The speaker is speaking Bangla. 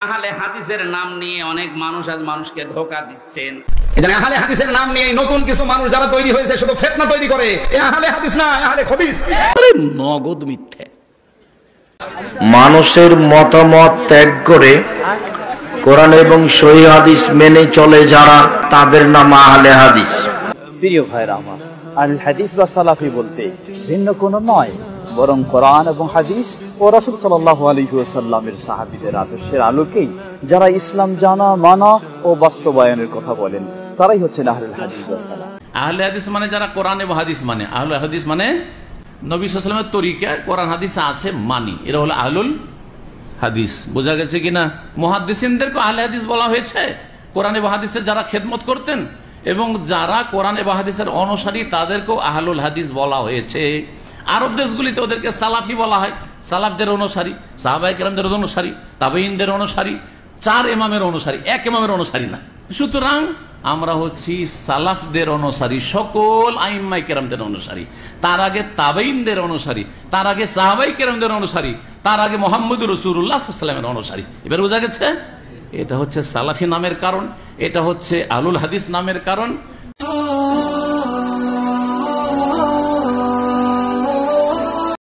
আহলে হাদিসের নাম নিয়ে অনেক মানুষ আজ মানুষকে ধোঁকা দিচ্ছেন। এখানে আহলে হাদিসের নাম নিয়ে নতুন কিছু মানুষ যারা তৈরি হয়েছে শুধু ফিতনা তৈরি করে। এ আহলে হাদিস না, আহলে খবিস। আরে নগদ মিথ্যে। মানুষের মতামত ত্যাগ করে কোরআন এবং সহিহ হাদিস মেনে চলে যারা, তাদের নাম আহলে হাদিস। প্রিয় ভাইরা আমার, আহলে হাদিস বা সালাফি বলতে ভিন্ন কোনো নয়, বরং কোরআন এবং হাদিস ও রাসূল সাল্লাল্লাহু আলাইহি ওয়াসাল্লামের সাহাবীদের আদর্শের আলোকেই যারা ইসলাম জানা, মানা ও বাস্তবায়নের কথা বলেন, তারাই হচ্ছেন আহলে হাদিস বা সালাফ। আহলে হাদিস মানে যারা কোরআন এবং হাদিস মানে, আহলে হাদিস মানে নবী সাল্লাল্লাহু আলাইহি ওয়াসাল্লামের তরিকা কোরআন হাদিসে আছে মানি, এরা হলো আহলুল হাদিস। বোঝা গেছে কিনা? মুহাদ্দিসিনদেরকে আহলে হাদিস বলা হয়েছে, কোরআন এবং হাদিসের যারা খেদমত করতেন এবং যারা কোরআন এবং হাদিসের অনুসারী তাদেরকেও আহলুল হাদিস বলা হয়েছে। আরব দেশগুলিতে ওদেরকে সালাফি বলা হয়, সালাফদের অনুসারী, সাহাবায়ে কেরামদের অনুসারী, তাবেঈনদের অনুসারী, চার ইমামের অনুসারী, এক ইমামের অনুসারী না। সুতরাং আমরা হচ্ছি সালাফদের অনুসারী, সকল আইম্মায়ে কেরামদের অনুসারী, তার আগে তাবেঈনদের অনুসারী, তার আগে সাহাবায়ে কেরামদের অনুসারী, তার আগে মুহাম্মদুর রাসূলুল্লাহ সাল্লাল্লাহু আলাইহি ওয়াসাল্লামের অনুসারী। এবার বোঝা গেছে? এটা হচ্ছে সালাফি নামের কারণ, এটা হচ্ছে আহলুল হাদিস নামের কারণ।